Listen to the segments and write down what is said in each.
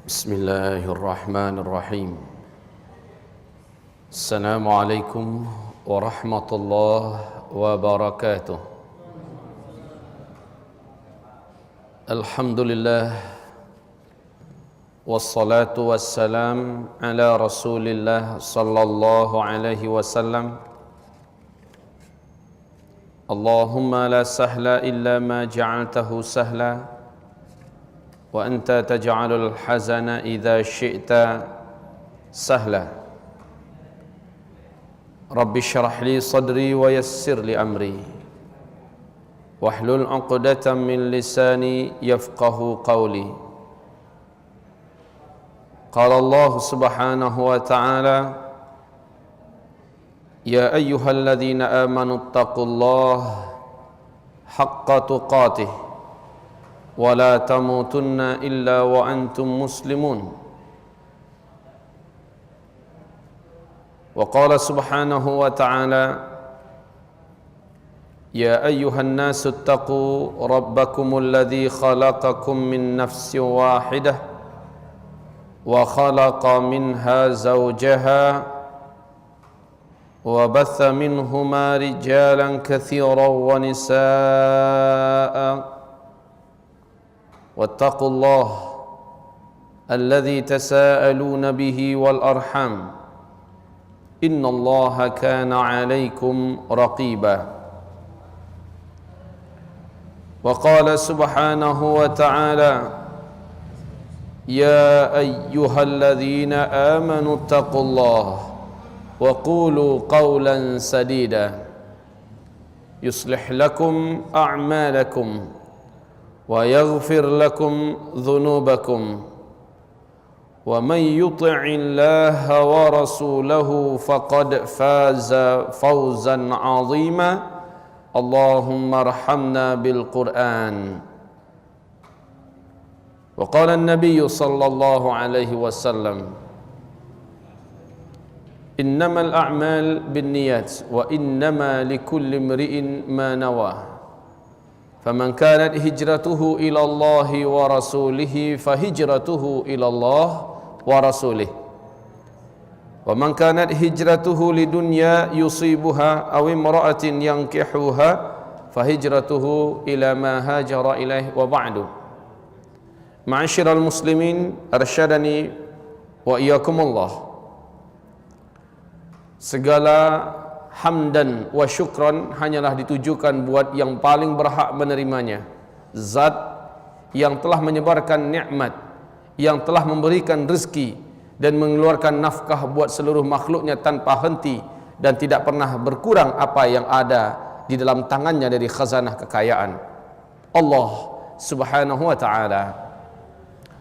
بسم الله الرحمن الرحيم السلام عليكم ورحمة الله وبركاته الحمد لله والصلاة والسلام على رسول الله صلى الله عليه وسلم اللهم لا سهل إلا ما جعلته سهلا وأنت تجعل الحزن إذا شئت سهلا رب اشرح لي صدري ويسر لي أمري واحلل عقدة من لساني يفقه قولي قال الله سبحانه وتعالى يا أيها الذين آمنوا اتقوا الله حق تقاته ولا تموتن إلا وأنتم مسلمون وقال سبحانه وتعالى يا أيها الناس اتقوا ربكم الذي خلقكم من نفس واحدة وخلق منها زوجها وبث منهما رجالا كثيرا ونساء واتقوا الله الذي تساءلون به والأرحام إن الله كان عليكم رقيبا وقال سبحانه وتعالى يا أيها الذين آمنوا اتقوا الله وقولوا قولا سديدا يصلح لكم أعمالكم ويغفر لكم ذنوبكم ومن يطع الله ورسوله فقد فاز فوزا عظيما اللهم ارحمنا بالقرآن وقال النبي صلى الله عليه وسلم إنما الأعمال بالنيات وإنما لكل امرئ ما نوى فمن كانت هجرته إلى الله ورسوله فهجرته إلى الله ورسوله ومن كانت هجرته لدنيا يصيبها أو امرأة ينكحها فهجرته إلى ما هاجر إليه وبعد معاشر المسلمين أرشدني وإياكم الله segala hamdan wa syukran hanyalah ditujukan buat yang paling berhak menerimanya, zat yang telah menyebarkan nikmat, yang telah memberikan rezeki dan mengeluarkan nafkah buat seluruh makhluknya tanpa henti dan tidak pernah berkurang apa yang ada di dalam tangannya dari khazanah kekayaan Allah subhanahu wa ta'ala.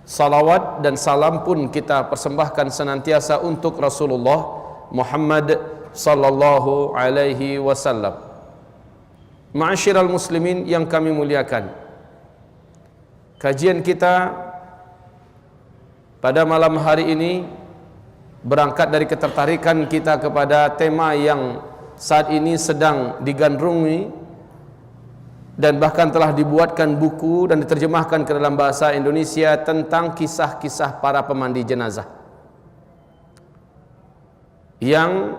Salawat dan salam pun kita persembahkan senantiasa untuk Rasulullah Muhammad sallallahu alaihi wasallam. Ma'asyiral muslimin yang kami muliakan, kajian kita pada malam hari ini berangkat dari ketertarikan kita kepada tema yang saat ini sedang digandrungi dan bahkan telah dibuatkan buku dan diterjemahkan ke dalam bahasa Indonesia tentang kisah-kisah para pemandi jenazah. Yang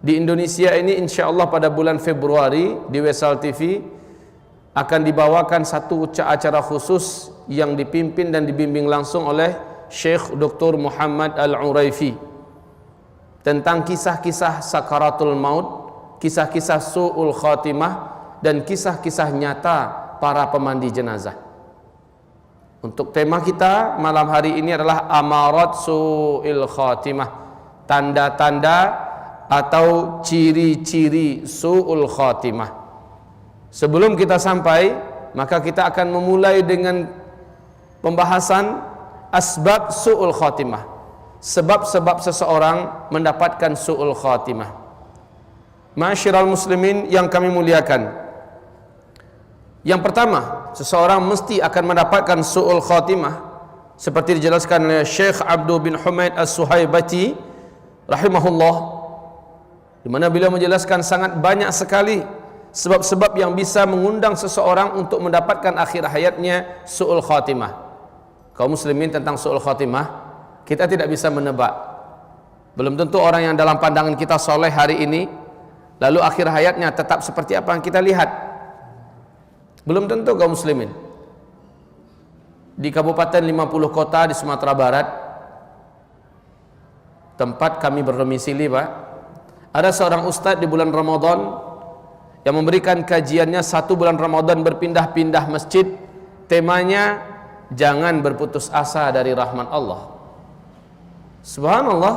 di Indonesia ini insyaAllah pada bulan Februari di Wesal TV akan dibawakan satu acara khusus yang dipimpin dan dibimbing langsung oleh Syekh Dr. Muhammad Al-Uraifi tentang kisah-kisah sakaratul maut, kisah-kisah su'ul khatimah dan kisah-kisah nyata para pemandi jenazah. Untuk tema kita malam hari ini adalah amarat su'il khatimah, tanda-tanda atau ciri-ciri su'ul khatimah. Sebelum kita sampai, maka kita akan memulai dengan pembahasan asbab su'ul khatimah, sebab-sebab seseorang mendapatkan su'ul khatimah. Ma'asyiral muslimin yang kami muliakan, yang pertama, seseorang mesti akan mendapatkan su'ul khatimah seperti dijelaskan oleh Syekh Abdul bin Humaid As-Suhaibati rahimahullah, di mana beliau menjelaskan sangat banyak sekali sebab-sebab yang bisa mengundang seseorang untuk mendapatkan akhir hayatnya su'ul khatimah. kaum muslimin tentang su'ul khatimah, kita tidak bisa menebak. Belum tentu orang yang dalam pandangan kita soleh hari ini, lalu akhir hayatnya tetap seperti apa yang kita lihat. Belum tentu kaum muslimin. Di Kabupaten 50 kota di Sumatera Barat, tempat kami berdomisili, Pak, ada seorang ustadz di bulan Ramadan yang memberikan kajiannya 1 bulan Ramadan berpindah-pindah masjid. Temanya, jangan berputus asa dari rahmat Allah. Subhanallah,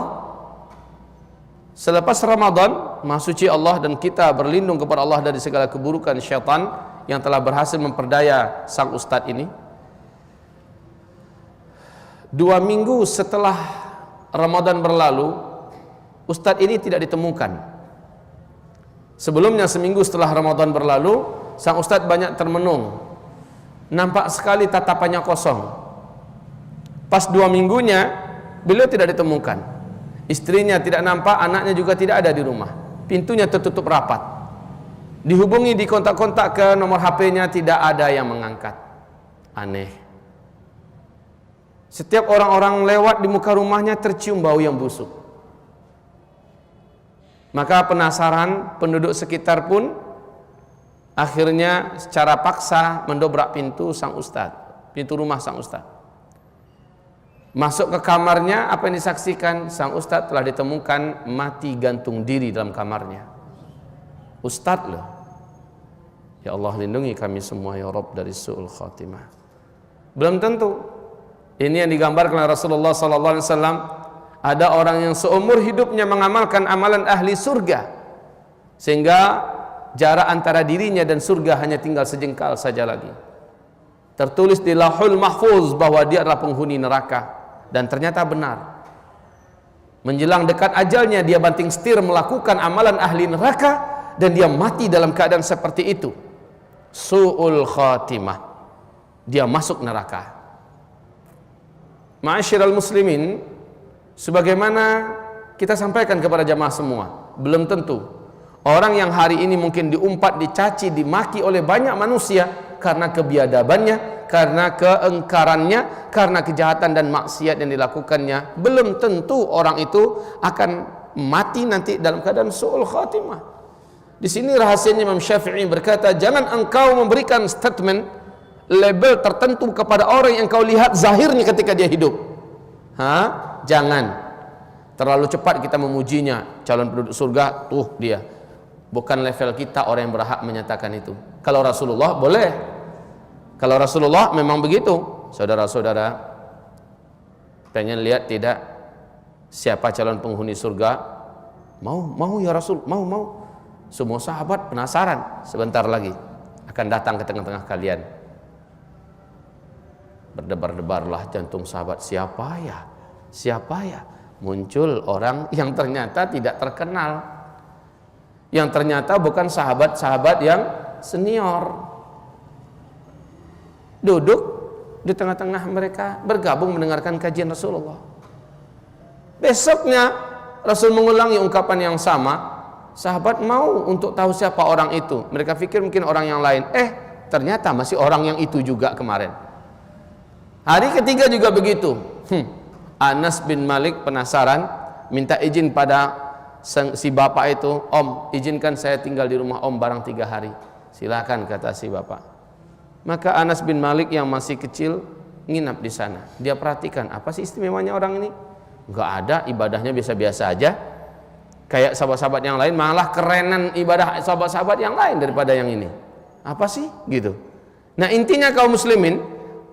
selepas Ramadan, Maha Suci Allah dan kita berlindung kepada Allah dari segala keburukan syaitan yang telah berhasil memperdaya sang ustadz ini. 2 minggu setelah Ramadan berlalu, ustadz ini tidak ditemukan. Sebelumnya seminggu setelah Ramadan berlalu, sang ustadz banyak termenung. Nampak sekali tatapannya kosong. Pas 2 minggunya, beliau tidak ditemukan. Istrinya tidak nampak, anaknya juga tidak ada di rumah. Pintunya tertutup rapat. Dihubungi, dikontak-kontak ke nomor HP-nya, tidak ada yang mengangkat. Aneh. Setiap orang-orang lewat di muka rumahnya tercium bau yang busuk. Maka penasaran penduduk sekitar pun akhirnya secara paksa mendobrak pintu sang ustadz, pintu rumah sang ustadz. Masuk ke kamarnya, apa yang disaksikan? Sang ustadz telah ditemukan mati gantung diri dalam kamarnya. Ustadz loh. Ya Allah, lindungi kami semua ya Rabb dari su'ul khatimah. Belum tentu. Ini yang digambarkan oleh Rasulullah SAW. Ada orang yang seumur hidupnya mengamalkan amalan ahli surga, sehingga jarak antara dirinya dan surga hanya tinggal sejengkal saja lagi. Tertulis di Lauhul Mahfuz bahwa dia adalah penghuni neraka, dan ternyata benar. Menjelang dekat ajalnya, dia banting setir melakukan amalan ahli neraka, dan dia mati dalam keadaan seperti itu. Su'ul khatimah, dia masuk neraka. Ma'asyiral muslimin, sebagaimana kita sampaikan kepada jamaah semua, belum tentu orang yang hari ini mungkin diumpat, dicaci, dimaki oleh banyak manusia karena kebiadabannya, karena keengkarannya, karena kejahatan dan maksiat yang dilakukannya, belum tentu orang itu akan mati nanti dalam keadaan su'ul khatimah. Di sini rahasianya Imam Syafi'i berkata, jangan engkau memberikan statement, label tertentu kepada orang yang kau lihat zahirnya ketika dia hidup. Jangan terlalu cepat kita memujinya, calon penduduk surga, tuh dia. Bukan level kita orang yang berhak menyatakan itu. Kalau Rasulullah boleh. Kalau Rasulullah memang begitu. Saudara-saudara, pengen lihat tidak siapa calon penghuni surga? Mau ya Rasul, mau. Semua sahabat penasaran. Sebentar lagi akan datang ke tengah-tengah kalian. Berdebar-debarlah jantung sahabat, siapa ya? Muncul orang yang ternyata tidak terkenal, yang ternyata bukan sahabat-sahabat yang senior. Duduk di tengah-tengah mereka, bergabung mendengarkan kajian Rasulullah. Besoknya Rasul mengulangi ungkapan yang sama. Sahabat mau untuk tahu siapa orang itu. Mereka pikir mungkin orang yang lain. Ternyata masih orang yang itu juga kemarin. Hari ketiga juga begitu. Anas bin Malik penasaran, minta izin pada si bapak itu, Om, izinkan saya tinggal di rumah Om barang 3 hari. Silakan, kata si bapak. Maka Anas bin Malik yang masih kecil nginap di sana. Dia perhatikan, apa sih istimewanya orang ini? Enggak ada, ibadahnya biasa-biasa aja. Kayak sahabat-sahabat yang lain, malah kerenan ibadah sahabat-sahabat yang lain daripada yang ini. Apa sih? Gitu. Nah, intinya kaum muslimin,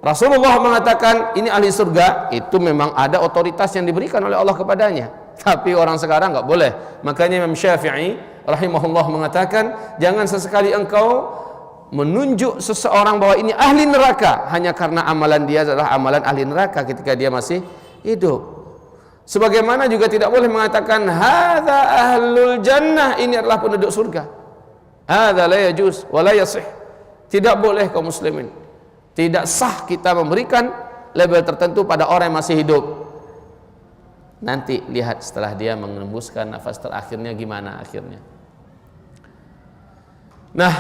Rasulullah mengatakan ini ahli surga, itu memang ada otoritas yang diberikan oleh Allah kepadanya. Tapi orang sekarang enggak boleh. Makanya Imam Syafi'i rahimahullah mengatakan, jangan sesekali engkau menunjuk seseorang bahwa ini ahli neraka hanya karena amalan dia adalah amalan ahli neraka ketika dia masih hidup. Sebagaimana juga tidak boleh mengatakan hadza ahlul jannah, ini adalah penduduk surga. Hadza la yajuz wa la yasih. Tidak boleh kaum muslimin. Tidak sah kita memberikan label tertentu pada orang yang masih hidup. Nanti lihat setelah dia mengembuskan nafas terakhirnya gimana akhirnya. Nah,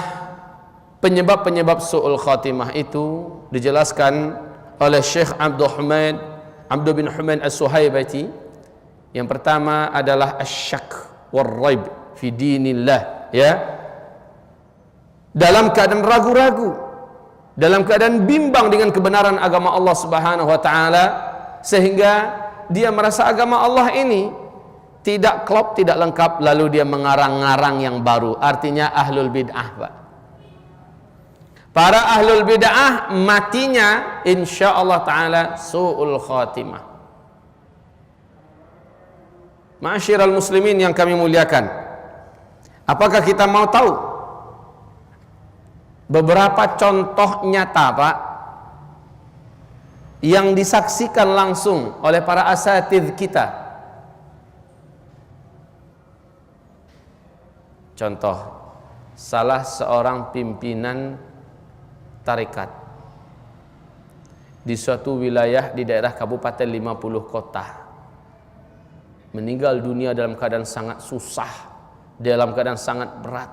penyebab-penyebab su'ul khatimah itu dijelaskan oleh Syekh Abdul bin Humaid As-Suhaibati. Yang pertama adalah asyak war-raib fi dinillah, ya. Dalam keadaan ragu-ragu, dalam keadaan bimbang dengan kebenaran agama Allah Subhanahu wa taala, sehingga dia merasa agama Allah ini tidak klop, tidak lengkap, lalu dia mengarang-ngarang yang baru. Artinya ahlul bid'ah, Pak. Para ahlul bid'ah matinya insyaallah taala su'ul khatimah. Ma'asyiral muslimin yang kami muliakan, apakah kita mau tahu beberapa contoh nyata, Pak, yang disaksikan langsung oleh para asatidz kita? Contoh, salah seorang pimpinan tarekat di suatu wilayah di daerah kabupaten 50 kota meninggal dunia dalam keadaan sangat susah, dalam keadaan sangat berat.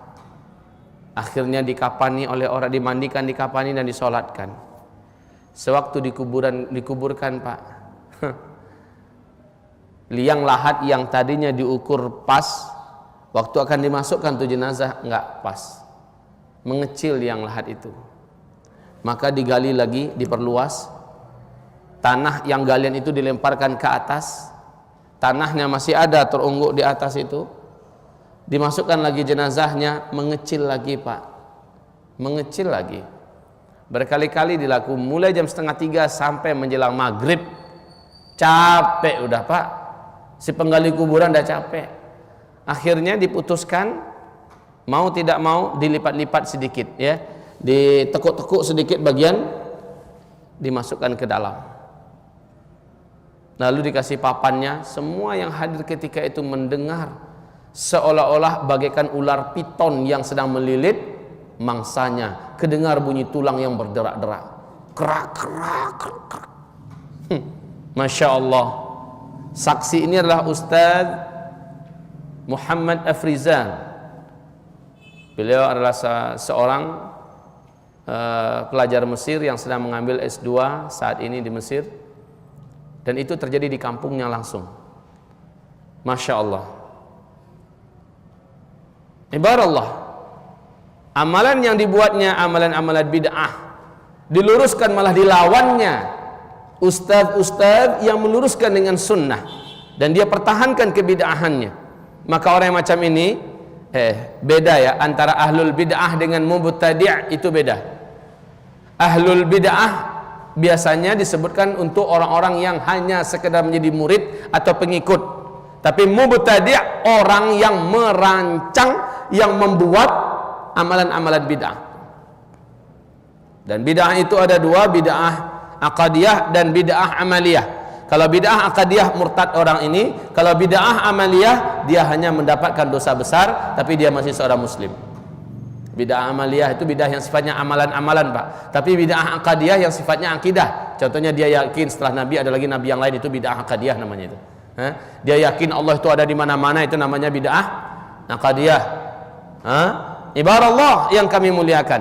Akhirnya dikafani oleh orang, dimandikan, dikafani dan disolatkan. Sewaktu dikuburkan, Pak, liang lahat yang tadinya diukur pas, waktu akan dimasukkan tuh jenazah enggak pas, mengecil liang lahat itu. Maka digali lagi, diperluas. Tanah yang galian itu dilemparkan ke atas, tanahnya masih ada terungguk di atas itu. Dimasukkan lagi jenazahnya, mengecil lagi, Pak, mengecil lagi. Berkali-kali dilakukan, mulai jam 2:30 sampai menjelang maghrib. Capek udah, Pak, si penggali kuburan udah capek. Akhirnya diputuskan, mau tidak mau dilipat-lipat sedikit, ya, ditekuk-tekuk sedikit bagian, dimasukkan ke dalam, lalu dikasih papannya. Semua yang hadir ketika itu mendengar seolah-olah bagaikan ular piton yang sedang melilit mangsanya. Kedengar bunyi tulang yang berderak-derak, kerak kerak kerak. Masya Allah. Saksi ini adalah Ustaz Muhammad Afrizan. Beliau adalah seorang pelajar Mesir yang sedang mengambil S2 saat ini di Mesir, dan itu terjadi di kampungnya langsung. Masya Allah. Ibaratullah, amalan yang dibuatnya amalan-amalan bid'ah, diluruskan malah dilawannya ustaz-ustaz yang meluruskan dengan sunnah, dan dia pertahankan kebid'ahannya. Maka orang yang macam ini beda, ya, antara ahlul bid'ah dengan mubtadi', itu beda. Ahlul bid'ah biasanya disebutkan untuk orang-orang yang hanya sekedar menjadi murid atau pengikut. Tapi mubtadi' orang yang merancang, yang membuat amalan-amalan bid'ah. Dan bid'ah itu ada dua, bid'ah aqadiyah dan bid'ah amaliyah. Kalau bid'ah aqadiyah murtad orang ini, kalau bid'ah amaliyah dia hanya mendapatkan dosa besar tapi dia masih seorang muslim. Bid'ah amaliyah itu bid'ah yang sifatnya amalan-amalan, Pak. Tapi bid'ah aqadiyah yang sifatnya akidah. Contohnya dia yakin setelah Nabi ada lagi Nabi yang lain, itu bid'ah aqadiyah namanya itu. Dia yakin Allah itu ada di mana-mana, itu namanya bid'ah aqadiyah. Ibarat Allah yang kami muliakan,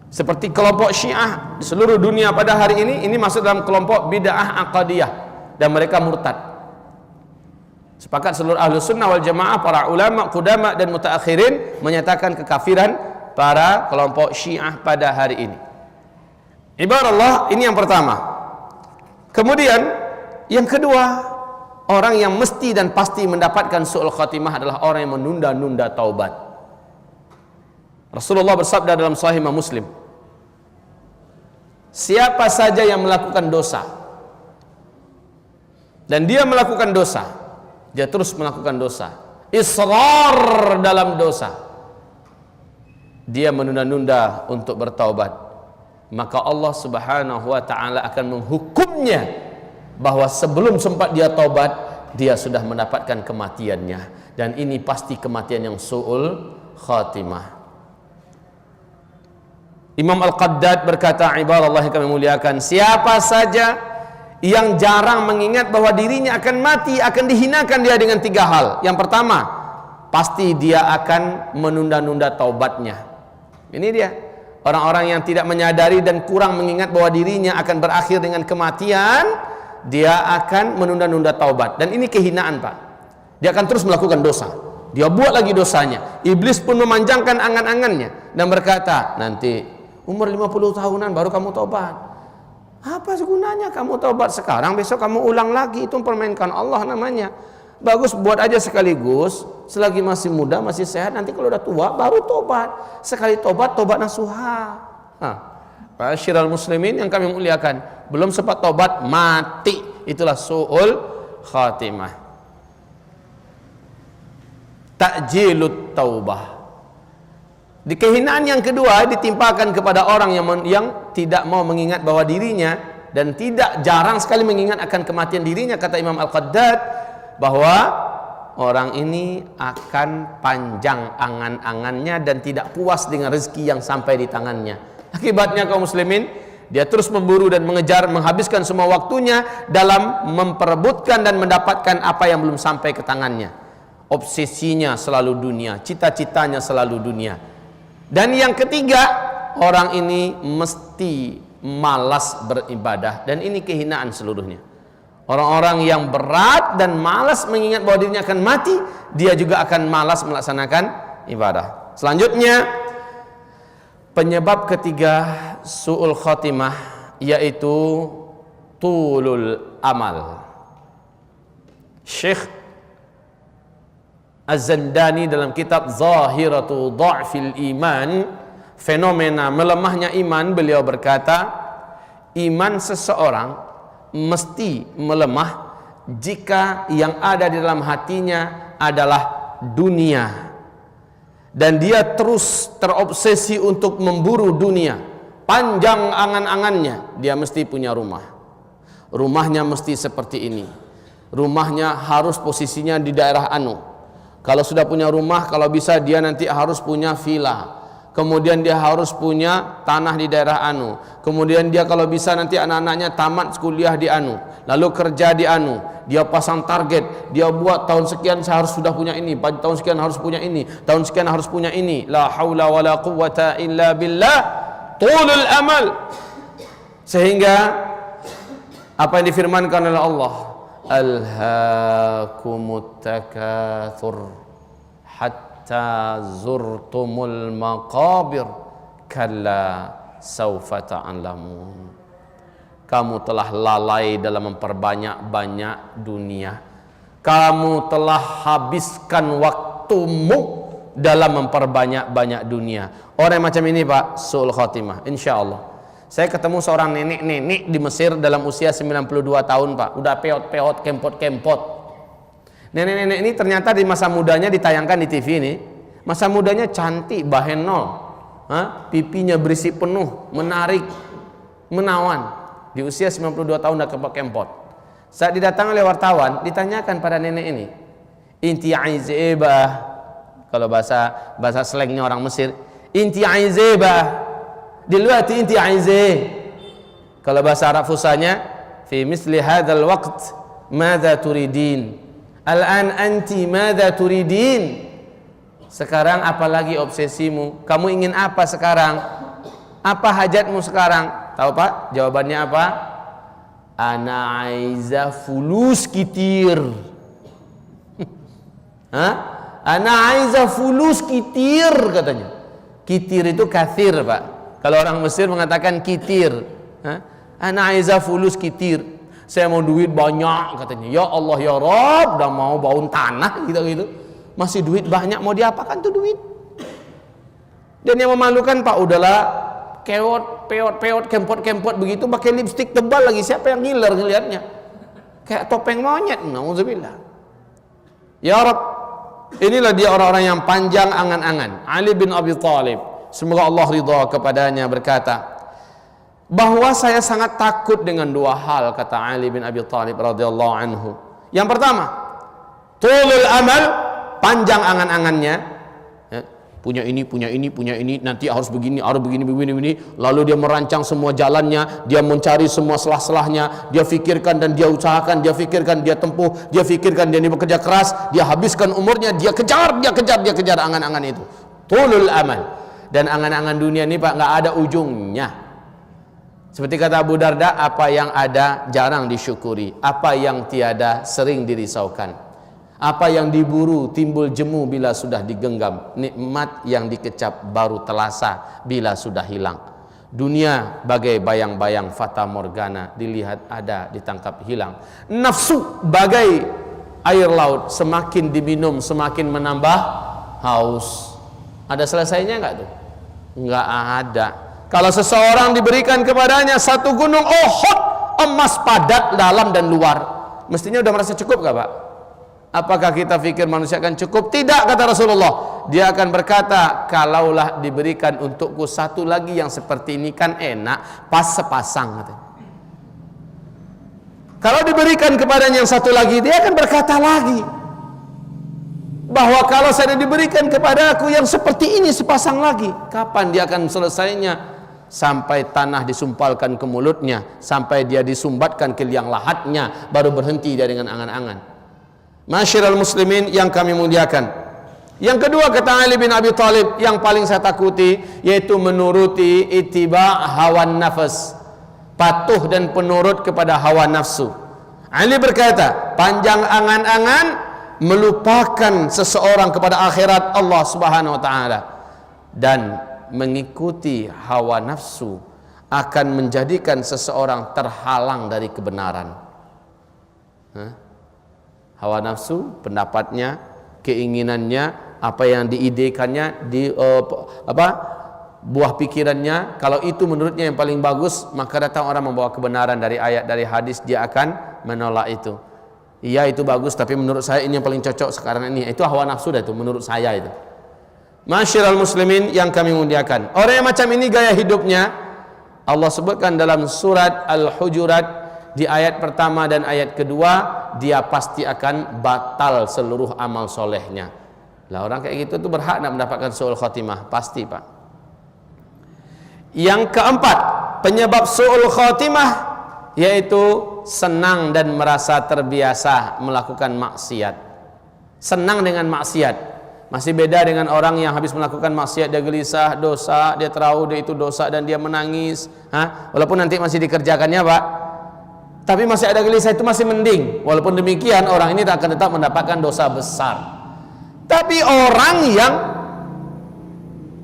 seperti kelompok Syiah di seluruh dunia pada hari ini masuk dalam kelompok bid'ah aqadiyah dan mereka murtad. Sepakat seluruh ahlu sunnah wal jamaah, para ulama, qudama dan mutaakhirin menyatakan kekafiran para kelompok Syiah pada hari ini. Ibarat Allah, ini yang pertama. Kemudian yang kedua, orang yang mesti dan pasti mendapatkan su'ul khatimah adalah orang yang menunda-nunda taubat. Rasulullah bersabda dalam Sahih Muslim, siapa saja yang melakukan dosa dan dia melakukan dosa, dia terus melakukan dosa, israr dalam dosa, dia menunda-nunda untuk bertaubat, maka Allah Subhanahu wa ta'ala akan menghukumnya bahwa sebelum sempat dia taubat, dia sudah mendapatkan kematiannya, dan ini pasti kematian yang su'ul khatimah. Imam Al-Qaddad berkata, ibarat kami muliakan, siapa saja yang jarang mengingat bahwa dirinya akan mati, akan dihinakan dia dengan 3 hal. Yang pertama, pasti dia akan menunda-nunda taubatnya. Ini dia, Orang-orang yang tidak menyadari dan kurang mengingat bahwa dirinya akan berakhir dengan kematian, dia akan menunda-nunda taubat. Dan ini kehinaan, Pak. Dia akan terus melakukan dosa. Dia buat lagi dosanya. Iblis pun memanjangkan angan-angannya dan berkata, nanti umur 50 tahunan baru kamu taubat. Apa gunanya kamu taubat sekarang, besok kamu ulang lagi, itu mempermainkan Allah namanya. Bagus buat aja sekaligus, selagi masih muda, masih sehat, nanti kalau udah tua baru tobat. Sekali tobat, tobat nasuha. Ma'asyiral muslimin yang kami muliakan, belum sempat tobat, mati. Itulah su'ul khatimah. Ta'jilut taubah. Di kehinaan yang kedua ditimpakan kepada orang yang tidak mau mengingat bahwa dirinya, dan tidak jarang sekali mengingat akan kematian dirinya. Kata Imam Al-Qaddad bahwa orang ini akan panjang angan-angannya dan tidak puas dengan rezeki yang sampai di tangannya. Akibatnya kaum muslimin, dia terus memburu dan mengejar, menghabiskan semua waktunya dalam memperebutkan dan mendapatkan apa yang belum sampai ke tangannya. Obsesinya selalu dunia, cita-citanya selalu dunia. Dan yang ketiga, orang ini mesti malas beribadah, dan ini kehinaan seluruhnya. Orang-orang yang berat dan malas mengingat bahwa dirinya akan mati, dia juga akan malas melaksanakan ibadah. Selanjutnya, penyebab ketiga su'ul khatimah yaitu tulul amal. Syekh Az-Zandani dalam kitab Zahiratu Dha'fil Iman, fenomena melemahnya iman, beliau berkata, iman seseorang mesti melemah jika yang ada di dalam hatinya adalah dunia, dan dia terus terobsesi untuk memburu dunia. Panjang angan-angannya, dia mesti punya rumah, rumahnya mesti seperti ini, rumahnya harus posisinya di daerah anu. Kalau sudah punya rumah, kalau bisa dia nanti harus punya villa. Kemudian dia harus punya tanah di daerah anu. Kemudian dia kalau bisa nanti anak-anaknya tamat kuliah di anu, lalu kerja di anu. Dia pasang target, dia buat tahun sekian saya harus sudah punya ini, tahun sekian harus punya ini, tahun sekian harus punya ini. La haula wala quwwata illa billah. Tulul amal. Sehingga apa yang difirmankan oleh Allah, alhaakumut takatsur hatta zurtumul maqabir kalla saufa ta'lamun. Kamu telah lalai dalam memperbanyak-banyak dunia. Kamu telah habiskan waktumu dalam memperbanyak-banyak dunia. Orang yang macam ini, Pak, su'ul khatimah, insyaallah. Saya ketemu seorang nenek-nenek di Mesir dalam usia 92 tahun, Pak. Udah peot-peot, kempot-kempot. Nenek-nenek ini ternyata di masa mudanya ditayangkan di TV ini. Masa mudanya cantik, bahenol, pipinya berisi penuh, menarik, menawan. Di usia 92 tahun udah kempot-kempot. Saat didatangi oleh wartawan, ditanyakan pada nenek ini, inti aizebah, kalau bahasa slangnya orang Mesir, inti aizebah, dilwati inti aize. Kalau bahasa Arab fusanya, fi misli hadzal waqt madza turidin, al-an anti madza turidin. Sekarang apalagi obsesimu? Kamu ingin apa sekarang? Apa hajatmu sekarang? Tahu, Pak, jawabannya apa? Ana aiza fulus kitir. Ana aiza fulus kitir, katanya. Kitir itu kathir, Pak. Kalau orang Mesir mengatakan kitir. Ana aiza fulus kitir. Saya mau duit banyak, katanya. Ya Allah ya Rabb, udah mau bangun tanah gitu. Masih duit banyak, mau diapakan tuh duit? Dan yang memalukan, Pak, udahlah keot, peot, kempot begitu, pakai lipstik tebal lagi. Siapa yang ngiler ngelihatnya? Kayak topeng monyet. Nauzubillah. Ya Rabb, inilah dia orang-orang yang panjang angan-angan. Ali bin Abi Thalib, semoga Allah ridha kepadanya, berkata bahwa saya sangat takut dengan dua hal, kata Ali bin Abi Thalib radhiyallahu anhu. Yang pertama, tulul amal, panjang angan-angannya. Punya ini, nanti harus begini, lalu dia merancang semua jalannya, dia mencari semua selah-selahnya, dia fikirkan dan dia usahakan, dia fikirkan, dia tempuh, dia fikirkan, dia bekerja keras, dia habiskan umurnya, dia kejar angan-angan itu. Tulul amal. Dan angan-angan dunia ini Pak nggak ada ujungnya. Seperti kata Abu Darda, apa yang ada jarang disyukuri, apa yang tiada sering dirisaukan, apa yang diburu timbul jemu bila sudah digenggam, nikmat yang dikecap baru telasa bila sudah hilang. Dunia bagai bayang-bayang fata morgana, dilihat ada, ditangkap hilang. Nafsu bagai air laut, semakin diminum semakin menambah haus. Ada selesainya enggak tuh? Enggak ada. Kalau seseorang diberikan kepadanya satu gunung Uhud emas padat dalam dan luar, mestinya udah merasa cukup enggak Pak? Apakah kita pikir manusia akan cukup? Tidak, kata Rasulullah. Dia akan berkata, kalaulah diberikan untukku satu lagi yang seperti ini kan enak, pas sepasang. Katanya. Kalau diberikan kepadanya yang satu lagi, dia akan berkata lagi, bahwa kalau saya diberikan kepada aku yang seperti ini sepasang lagi, kapan dia akan selesainya? Sampai tanah disumpalkan ke mulutnya, sampai dia disumbatkan ke liang lahatnya, baru berhenti dia dengan angan-angan. Masyiral muslimin yang kami muliakan. Yang kedua kata Ali bin Abi Thalib, yang paling saya takuti yaitu menuruti ittiba' hawan nafas, patuh dan penurut kepada hawa nafsu. Ali berkata, panjang angan-angan melupakan seseorang kepada akhirat Allah Subhanahu wa taala, dan mengikuti hawa nafsu akan menjadikan seseorang terhalang dari kebenaran. Hawa nafsu, pendapatnya, keinginannya, apa yang diidekannya, buah pikirannya, kalau itu menurutnya yang paling bagus, maka datang orang membawa kebenaran dari ayat, dari hadis, dia akan menolak itu. Iya itu bagus, tapi menurut saya ini yang paling cocok sekarang ini. Itu hawa nafsu dah itu, menurut saya itu. Masyiral muslimin yang kami muliakan, orang yang macam ini gaya hidupnya Allah sebutkan dalam surat Al-Hujurat di ayat pertama dan ayat kedua, dia pasti akan batal seluruh amal solehnya. Lah orang kayak gitu tuh berhak nak mendapatkan su'ul khatimah, pasti Pak. Yang keempat, penyebab su'ul khatimah yaitu senang dan merasa terbiasa melakukan maksiat. Senang dengan maksiat. Masih beda dengan orang yang habis melakukan maksiat, dia gelisah, dosa, dia tahu dia itu dosa dan dia menangis. Walaupun nanti masih dikerjakannya Pak, tapi masih ada gelisah, itu masih mending. Walaupun demikian orang ini akan tetap mendapatkan dosa besar. Tapi orang yang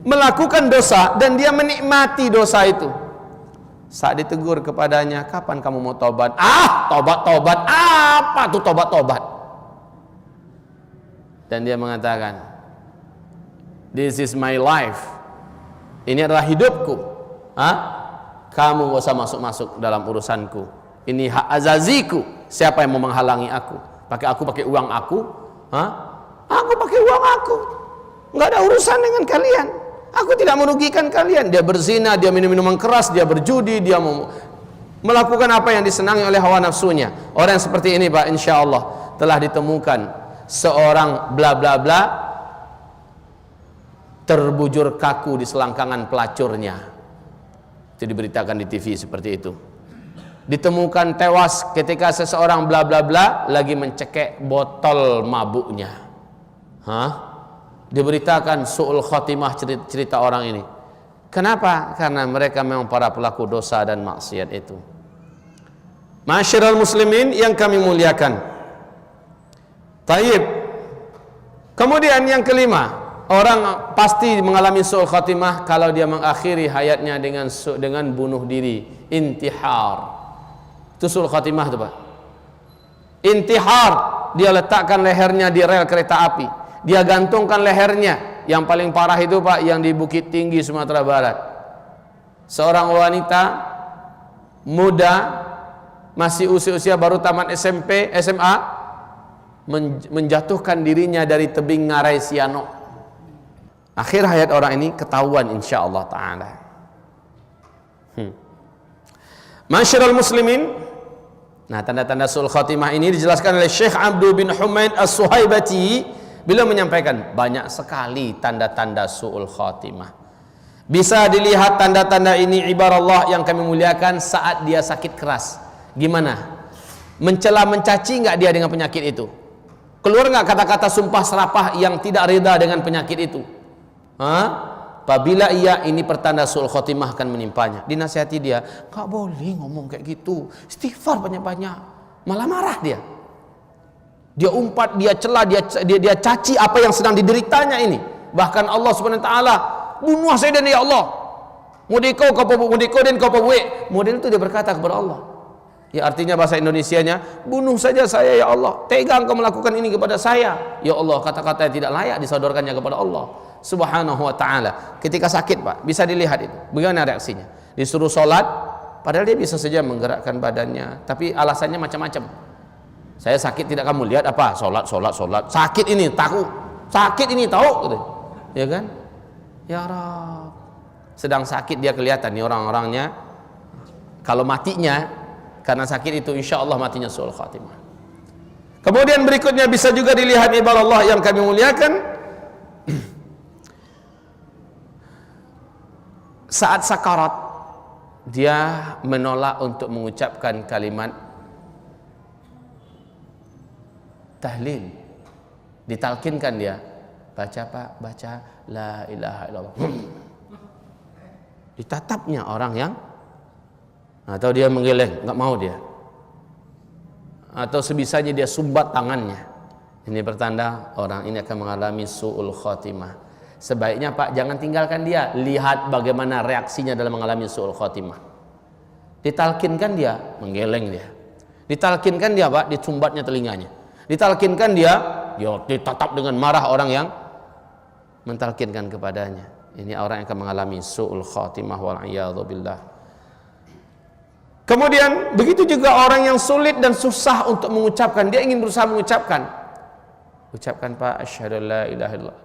melakukan dosa dan dia menikmati dosa itu, saat ditegur kepadanya, kapan kamu mau tobat? Tobat-tobat, apa tuh tobat-tobat? Dan dia mengatakan, this is my life, ini adalah hidupku. Kamu gak usah masuk-masuk dalam urusanku. Ini hak azaziku. Siapa yang mau menghalangi aku? Aku pakai uang aku? Aku pakai uang aku. Nggak ada urusan dengan kalian. Aku tidak merugikan kalian. Dia berzina, dia minum minuman keras, dia berjudi, dia mau melakukan apa yang disenangi oleh hawa nafsunya. Orang yang seperti ini Pak, insya Allah telah ditemukan seorang bla bla bla terbujur kaku di selangkangan pelacurnya. Itu diberitakan di TV seperti itu. Ditemukan tewas ketika seseorang bla bla bla lagi mencekek botol mabuknya. Diberitakan su'ul khatimah cerita orang ini. Kenapa? Karena mereka memang para pelaku dosa dan maksiat itu. Masyiral muslimin yang kami muliakan. Taib. Kemudian yang kelima, orang pasti mengalami su'ul khatimah kalau dia mengakhiri hayatnya dengan bunuh diri, intihar. Itu su'ul khatimah itu Pak. Intihar, dia letakkan lehernya di rel kereta api, dia gantungkan lehernya. Yang paling parah itu Pak, yang di Bukit Tinggi Sumatera Barat, seorang wanita muda, masih usia baru tamat SMP, SMA, menjatuhkan dirinya dari tebing Ngarai Sianok. Akhir hayat orang ini ketahuan insyaallah ta'ala. Masyiral muslimin. Nah, tanda-tanda su'ul khatimah ini dijelaskan oleh Syekh Abdul bin Humaid As-Suhaibati. Beliau menyampaikan banyak sekali tanda-tanda su'ul khatimah. Bisa dilihat tanda-tanda ini ibarat yang kami muliakan saat dia sakit keras. Gimana? Mencela mencaci enggak dia dengan penyakit itu? Keluar enggak kata-kata sumpah serapah yang tidak reda dengan penyakit itu? Apabila iya, ini pertanda su'ul khotimah akan menimpanya. Dinasihati dia, nggak boleh ngomong kayak gitu, istighfar banyak-banyak. Malah marah dia. Dia umpat, dia celah, dia caci apa yang sedang dideritanya ini. Bahkan Allah Subhanahu wa taala, bunuh saya dan ya Allah. Modeko dan kau buat. Model itu dia berkata kepada Allah. Ya, artinya bahasa Indonesianya, bunuh saja saya ya Allah. Tega engkau melakukan ini kepada saya. Ya Allah, kata-kata yang tidak layak disodorkannya kepada Allah Subhanahu wa taala. Ketika sakit, Pak, bisa dilihat itu. Bagaimana reaksinya? Disuruh sholat, padahal dia bisa saja menggerakkan badannya, tapi alasannya macam-macam. Saya sakit, tidak kamu lihat apa? Sholat. Sakit ini, tahu. Sakit ini, tahu gitu. Ya kan? Ya Rabb. Sedang sakit dia kelihatan nih orang-orangnya. Kalau matinya karena sakit itu, insya Allah matinya su'ul khatimah. Kemudian berikutnya bisa juga dilihat ibadah Allah yang kami muliakan, saat sakarat dia menolak untuk mengucapkan kalimat tahlil. Ditalkinkan dia, baca Pak, baca la ilaha illallah. Ditatapnya orang yang, atau dia menggeleng, nggak mau dia, atau sebisanya dia sumbat tangannya. Ini pertanda orang ini akan mengalami su'ul khotimah. Sebaiknya Pak, jangan tinggalkan dia, lihat bagaimana reaksinya dalam mengalami su'ul khotimah. Ditalkinkan dia, menggeleng dia. Ditalkinkan dia Pak, disumbatnya telinganya. Ditalkinkan dia ditatap dengan marah orang yang mentalkinkan kepadanya. Ini orang yang akan mengalami su'ul khatimah wal'iyadzu billah. Kemudian begitu juga orang yang sulit dan susah untuk mengucapkan, dia ingin berusaha mengucapkan. Ucapkan Pak, asyhadu la ilaha illallah.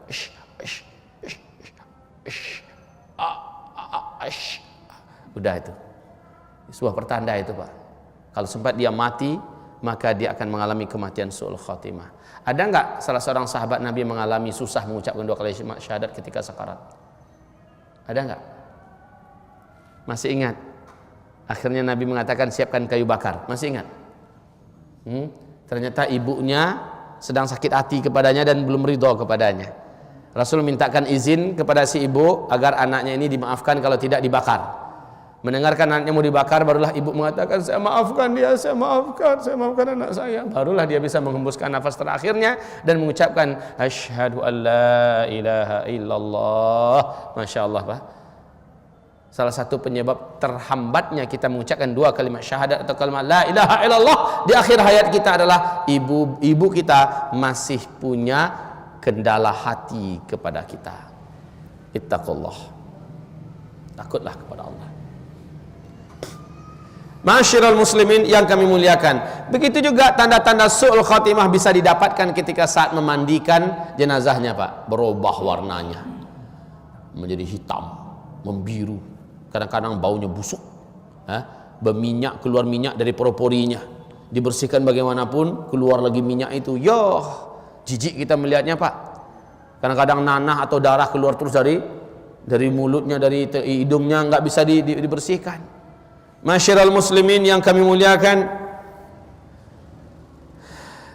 Udah itu. Sebuah pertanda itu Pak. Kalau sempat dia mati, maka dia akan mengalami kematian su'ul khatimah. Ada enggak salah seorang sahabat Nabi mengalami susah mengucapkan 2 kali syahadat ketika sakarat? Ada enggak? Masih ingat? Akhirnya Nabi mengatakan siapkan kayu bakar. Masih ingat? Ternyata ibunya sedang sakit hati kepadanya dan belum ridho kepadanya. Rasul mintakan izin kepada si ibu agar anaknya ini dimaafkan, kalau tidak dibakar. Mendengarkan anaknya mau dibakar, barulah ibu mengatakan, saya maafkan dia, saya maafkan anak saya. Barulah dia bisa menghembuskan nafas terakhirnya dan mengucapkan asyhadu an la ilaha illallah. Masya Allah Pak. Salah satu penyebab terhambatnya kita mengucapkan 2 kalimat syahadat atau kalimat la ilaha illallah di akhir hayat kita adalah ibu kita masih punya kendala hati kepada kita. Ittaqullah. Takutlah kepada Allah. Ma'asyiral muslimin yang kami muliakan, begitu juga tanda-tanda su'ul khatimah bisa didapatkan ketika saat memandikan jenazahnya Pak. Berubah warnanya menjadi hitam, membiru, kadang-kadang baunya busuk, berminyak, keluar minyak dari pori-porinya, dibersihkan bagaimanapun keluar lagi minyak itu. Yoh, jijik kita melihatnya Pak. Kadang-kadang nanah atau darah keluar terus dari mulutnya, dari hidungnya, nggak bisa dibersihkan. Masyiral muslimin yang kami muliakan,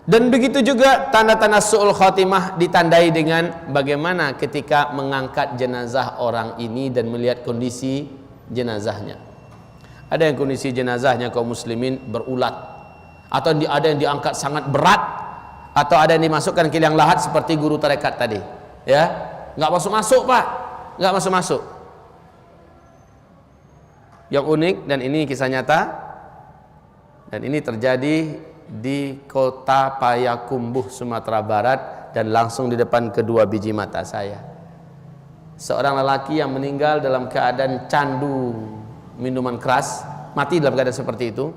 dan begitu juga tanda-tanda su'ul khatimah ditandai dengan bagaimana ketika mengangkat jenazah orang ini dan melihat kondisi jenazahnya. Ada yang kondisi jenazahnya kaum muslimin berulat, atau ada yang diangkat sangat berat, atau ada yang dimasukkan ke liang lahat seperti guru tarekat tadi, ya, nggak masuk Pak, nggak masuk. Yang unik, dan ini kisah nyata, dan ini terjadi di kota Payakumbuh, Sumatera Barat, dan langsung di depan kedua biji mata saya. Seorang lelaki yang meninggal dalam keadaan candu minuman keras, mati dalam keadaan seperti itu.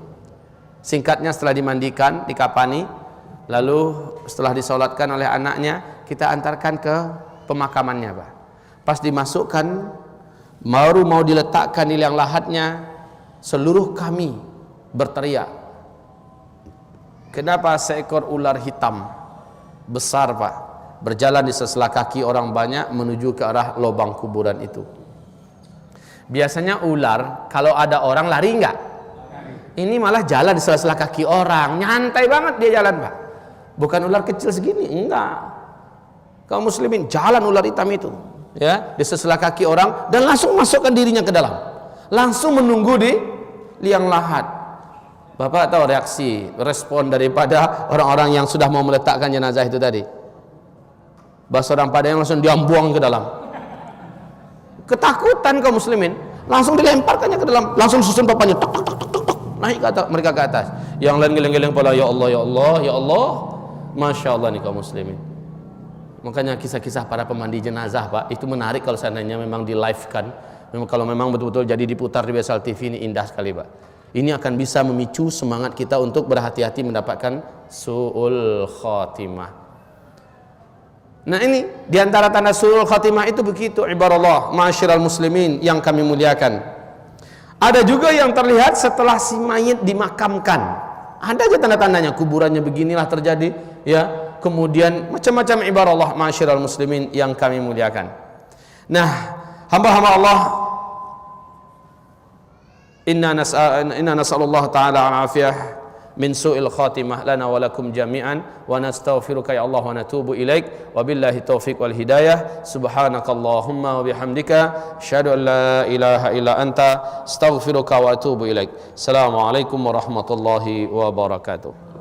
Singkatnya, setelah dimandikan, dikapani, lalu setelah disolatkan oleh anaknya, kita antarkan ke pemakamannya Pak. Pas dimasukkan, baru mau diletakkan di liang lahatnya, seluruh kami berteriak. Kenapa seekor ular hitam besar Pak berjalan di sela-sela kaki orang banyak menuju ke arah lubang kuburan itu? Biasanya ular kalau ada orang lari enggak? Ini malah jalan di sela-sela kaki orang, nyantai banget dia jalan Pak. Bukan ular kecil segini, enggak. Kaum muslimin, jalan ular hitam itu. ya, di sebelah kaki orang, dan langsung masukkan dirinya ke dalam, langsung menunggu di liang lahat. Bapak tahu respon daripada orang-orang yang sudah mau meletakkan jenazah itu tadi? Bahasa orang Padang langsung diambuang ke dalam. Ketakutan kaum muslimin, langsung dilemparkannya ke dalam, langsung susun papanya, tok tok tok tok tok, naik ke atas, mereka ke atas. Yang lain geleng-geleng kepala, ya Allah, ya Allah, ya Allah. Masya Allah nih kaum muslimin. Makanya kisah-kisah para pemandi jenazah, Pak, itu menarik kalau seandainya memang di live kan. Kalau memang betul-betul jadi diputar di Wesal TV, ini indah sekali, Pak. Ini akan bisa memicu semangat kita untuk berhati-hati mendapatkan su'ul khatimah. Nah, ini diantara tanda su'ul khatimah itu begitu, ibarallah, ma'asyiral muslimin yang kami muliakan. Ada juga yang terlihat setelah si mayit dimakamkan. Ada aja tanda-tandanya, kuburannya beginilah terjadi, ya. Kemudian macam-macam ibarallah, ma'asyiral muslimin yang kami muliakan. Nah, hamba-hamba Allah, inna nas'alullah ta'ala al-afiyah min su'il khatimah lana wa lakum jami'an, wa nastaghfiruka ya Allah wa natubu ilaik, wa billahi taufiq wal hidayah. Subhanakallahumma wa bihamdika asyhadu an la ilaha illa anta astaghfiruka wa atubu ilaik. Assalamualaikum warahmatullahi wabarakatuh.